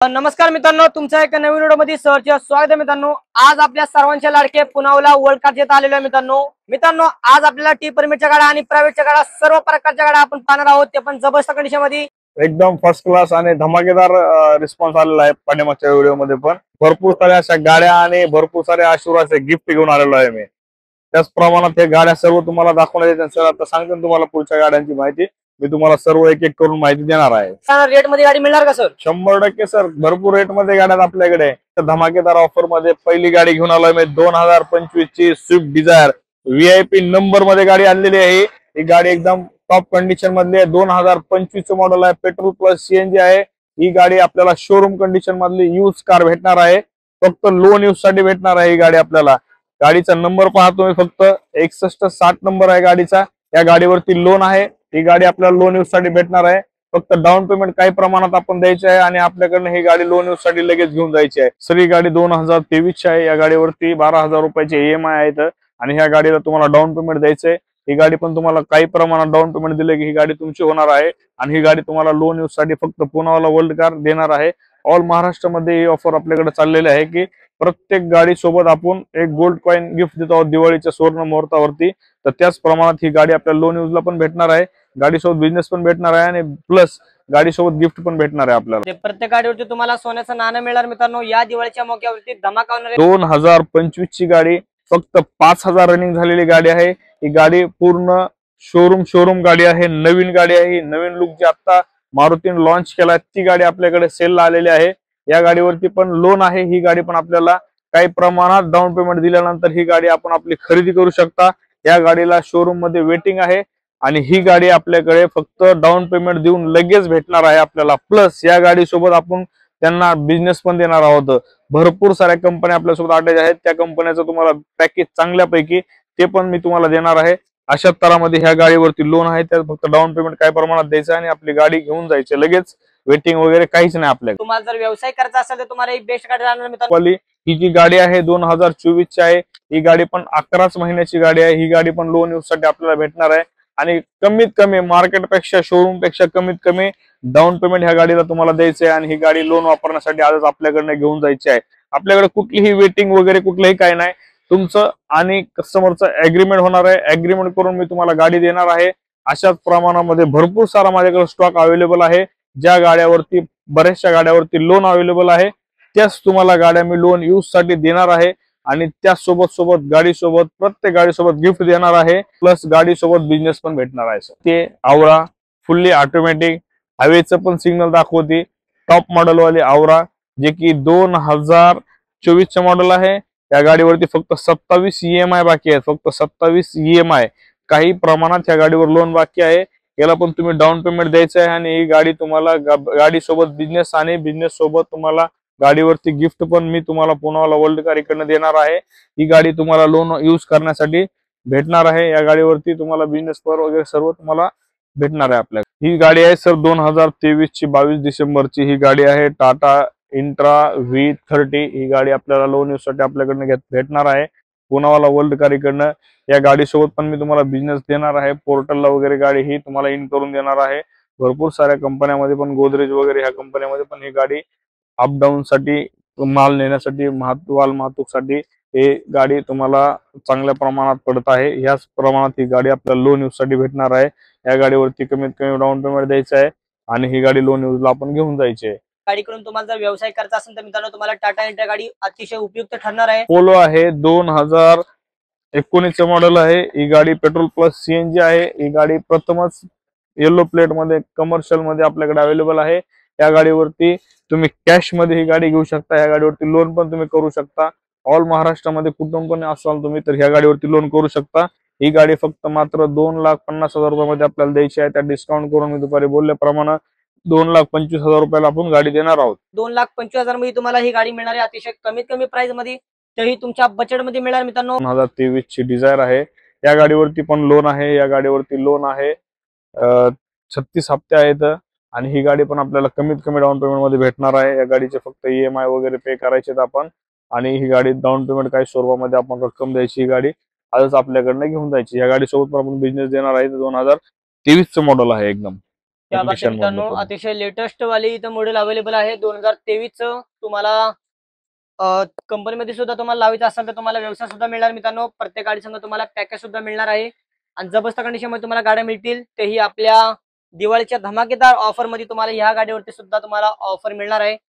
नमस्कार मित्रांनो, तुमच्या एका नवीन व्हिडिओमध्ये सहर्ष स्वागत आहे मित्रांनो। आज आपल्या सर्वांचे लाडके पुनावला वर्ल्ड कप येत आलेलो आहे मित्रांनो। आज आपल्याला टी परमिटच्या गाड्या आणि प्रायव्हेटच्या गाड्या सर्व प्रकारच्या गाड्या आपण पाहणार आहोत, ते पण जबरदस्त कंडिशन मध्ये एकदम फर्स्ट क्लास आणि धमाकेदार रिस्पॉन्स आलेला आहे। पाठीमागच्या व्हिडिओ मध्ये पण भरपूर साऱ्या अशा गाड्या आणि भरपूर सारे आशीर्वादाचे गिफ्ट घेऊन आलेलो आहे मी। त्याच प्रमाणात हे गाड्या सर्व तुम्हाला दाखवण्यात येतील। सर आता सांगतो तुम्हाला पुढच्या गाड्यांची माहिती, मी तुम्हाला सर्व एक एक करून माहिती देणार आहे। रेट मध्ये गाडी मिळणार का सर? 100% सर, भरपूर रेट मध्ये गाड्या आपल्याकडे। धमाकेदार ऑफर मध्ये पहिली गाडी घेऊन आलोय मी 2025 ची स्विफ्ट डिझायर VIP नंबर मध्ये गाडी आणलेली आहे। ही गाडी एकदम टॉप कंडिशन मधली आहे। 2025 चं मॉडेल आहे, पेट्रोल प्लस CNG आहे। ही गाडी आपल्याला शोरूम कंडिशन मधली यूज कार भेटणार आहे, फक्त लोन यूज साठी भेटणार आहे ही गाडी आपल्याला। गाडीचा नंबर पहा तुम्ही, फक्त 6160 नंबर आहे गाडीचा। या गाडीवरती लोन आहे। ही गाडी आपल्याला लोन यूज साठी भेटणार आहे, फक्त डाऊन पेमेंट काही प्रमाणात आपण द्यायचे आहे आणि आपल्याकडनं ही गाडी लोन यूज साठी लगेच घेऊन जायची आहे। सर ही गाडी 2023 ची आहे। या गाडीवरती 12,000 रुपयाचे EMI आहेत आणि ह्या गाडीला तुम्हाला डाऊन पेमेंट द्यायचंय। ही गाडी पण तुम्हाला काही प्रमाणात डाऊन पेमेंट दिले की ही गाडी तुमची होणार आहे आणि ही गाडी तुम्हाला लोन यूज साठी फक्त पुनावाला वर्ल्ड कार देणार आहे। ऑल महाराष्ट्रामध्ये ही ऑफर आपल्याकडे चाललेली आहे की प्रत्येक गाडी सोबत आपण एक गोल्ड कॉइन गिफ्ट देतो आहोत दिवाळीच्या सुवर्ण मुहूर्तावरती। तर त्याच प्रमाणात ही गाडी आपल्याला लोन यूजला पण भेटणार आहे, गाडीसोबत बिझनेस पण भेटणार आहे आणि प्लस गाडीसोबत गिफ्ट पण भेटणार आहे आपल्याला। प्रत्येक गाडीवरती तुम्हाला सोन्याचं नाणं मिळणार मित्रांनो। या दिवाळीच्या मौक्यावरती धमाका होणार आहे। 2025 ची गाडी, फक्त 5000 रनिंग झालेली गाडी आहे। ही गाडी पूर्ण शोरूम गाडी आहे, नवीन गाडी आहे। ही नवीन लुक जी आता मारुतीने लॉन्च केला ती गाडी आपल्याकडे सेलला आलेली आहे। या गाडीवरती पण लोन आहे। ही गाडी पण आपल्याला काही प्रमाणात डाऊन पेमेंट दिल्यानंतर ही गाडी आपण आपली खरेदी करू शकता। या गाडीला शोरूम मध्ये वेटिंग आहे आणि ही गाडी आपल्याकडे फक्त डाऊन पेमेंट देऊन लगेच भेटणार आहे आपल्याला। प्लस या गाडी सोबत आपण त्यांना बिझनेस पण देणार आहोत। भरपूर साऱ्या कंपन्या आपल्यासोबत अटॅच आहेत, त्या कंपन्याचं तुम्हाला पॅकेज चांगल्यापैकी ते पण मी तुम्हाला देणार आहे। अशा तरामध्ये ह्या गाडीवरती लोन आहे, त्यात फक्त डाऊन पेमेंट काही प्रमाणात द्यायचं आणि आपली गाडी घेऊन जायची लगेच। वेटिंग वगैरे काहीच नाही आपल्याकडे। तुम्हाला जर व्यवसाय करायचा असेल तर तुम्हाला एक बेस्ट गाडी राहणार मित्रांनो। ही जी गाडी आहे 2024 ची आहे। ही गाडी पण 11च महिन्याची गाडी आहे। ही गाडी पण लोन यूज साठी आपल्याला भेटणार आहे आणि कमीत कमी मार्केटपेक्षा शोरूम पेक्षा कमीत कमी डाऊन पेमेंट ह्या गाडीला तुम्हाला द्यायचं आहे आणि ही गाडी लोन वापरण्यासाठी आजच आपल्याकडनं घेऊन जायची आहे। आपल्याकडे कुठलीही वेटिंग वगैरे कुठलंही काही नाही, तुमचं आणि कस्टमरचं अग्रीमेंट होणार आहे। अग्रीमेंट करून मी तुम्हाला गाडी देणार आहे। अशाच प्रमाणामध्ये भरपूर सारा माझ्याकडे स्टॉक अवेलेबल आहे। ज्या गाड्यावरती बऱ्याचशा गाड्यावरती लोन अवेलेबल आहे त्याच तुम्हाला गाड्या मी लोन यूज साठी देणार आहे आणि त्यासोबत गाडीसोबत प्रत्येक गाडीसोबत गिफ्ट देणार आहे, प्लस गाडीसोबत बिझनेस पण भेटणार आहे। ते आवरा फुल्ली ऑटोमॅटिक हवेचं पण सिग्नल दाखवते, टॉप मॉडेल वाली आवरा जे की 2024 चे मॉडेल आहे। या गाडीवरती फक्त 27 EMI बाकी आहेत, फक्त 27 EMI। काही प्रमाणात या गाडीवर लोन बाकी आहे, याला पण तुम्ही डाऊन पेमेंट द्यायचं आहे आणि ही गाडी तुम्हाला गाडी सोबत बिझनेस आणि बिझनेस सोबत तुम्हाला गाडीवरती गिफ्ट पण मी तुम्हाला पुनावाला वर्ल्ड कार इकडनं देणार आहे। ही गाडी तुम्हाला लोन यूज करण्यासाठी भेटणार आहे। या गाडीवरती तुम्हाला बिझनेस पर वगैरे सर्व तुम्हाला भेटणार आहे आपल्याला। ही गाडी आहे सर 2023 ची 22 डिसेंबरची ही गाडी आहे, टाटा इंट्रा V30। ही गाडी आपल्याला लोन यूज साठी आपल्याकडनं भेटणार आहे पुनावाला वर्ल्ड कार इकडनं। या गाडीसोबत पण मी तुम्हाला बिझनेस देणार आहे, पोर्टलला वगैरे गाडी ही तुम्हाला इन करून देणार आहे। भरपूर साऱ्या कंपन्यामध्ये पण गोदरेज वगैरे ह्या कंपन्यामध्ये पण ही गाडी अप डाऊन साठी माल नेण्यासाठी माल वाहतूकसाठी हे गाडी तुम्हाला चांगल्या प्रमाणात पडत आहे। याच प्रमाणात ही गाडी आपल्याला लोन यूज साठी भेटणार आहे। या गाडीवरती कमीत कमी डाऊन पेमेंट द्यायचं आहे आणि ही गाडी लोन यूजला आपण घेऊन जायची आहे। गाडी करून तुम्हाला जर व्यवसाय करायचा असेल तर मित्रांनो तुम्हाला टाटा इंट्रा गाडी अतिशय उपयुक्त ठरणार आहे। पोलो आहे 2019 चे मॉडेल आहे। ही गाडी पेट्रोल प्लस CNG आहे। ही गाडी प्रथमच येलो प्लेट मध्ये कमर्शियल मध्ये आपल्याकडे अवेलेबल आहे। या गाडीवरती तुम्ही कॅश मध्ये ही गाडी घेऊ शकता, या गाडीवरती लोन पण तुम्ही करू शकता। ऑल महाराष्ट्रामध्ये कुठून पण असाल तुम्ही तर ह्या गाडीवरती लोन करू शकता। ही गाडी फक्त मात्र 2,50,000 रुपयामध्ये आपल्याला द्यायची आहे। त्या डिस्काउंट करून मी दुपारी बोलल्याप्रमाणे 2,25,000 रुपयाला आपण गाडी देणार आहोत। 2,25,000 मध्ये तुम्हाला ही गाडी मिळणार आहे अतिशय कमीत कमी प्राइस मध्ये, तरी तुमच्या बजेट मध्ये मिळणार मित्रांनो। 2023 ची डिझायर आहे। या गाडीवरती पण लोन आहे। या गाडीवरती लोन आहे 36 हप्ते आहेत आणि ही गाडी पण आपल्याला कमीत कमी डाऊन पेमेंट मध्ये भेटणार आहे। या गाडीचे फक्त EMI वगैरे पे करायचे आपण आणि ही गाडी डाऊन पेमेंट काही स्वरूपामध्ये आपण रक्कम द्यायची, ही गाडी आजच आपल्याकडनं घेऊन जायची। या गाडीसोबत पण आपण बिझनेस देणार आहे। 2023 चं मॉडेल आहे एकदम। त्या Condition मधलं मित्रांनो पूर्ण. अतिशय लेटेस्ट वाली इथं मॉडेल अवेलेबल आहे 2023 तुम्हाला कंपनीमध्ये सुद्धा तुम्हाला लावायचं असेल तर तुम्हाला व्यवसाय सुद्धा मिळणार मित्रांनो. प्रत्येक गाडी संग तुम्हाला पॅकेज सुद्धा मिळणार आहे आणि जबरदस्त कंडिशन मध्ये तुम्हाला गाड्या मिळतील तेही आपल्या दिवाळीच्या धमाकेदार ऑफर मध्ये तुम्हाला ह्या गाडीवरती सुद्धा तुम्हाला ऑफर मिळणार आहे.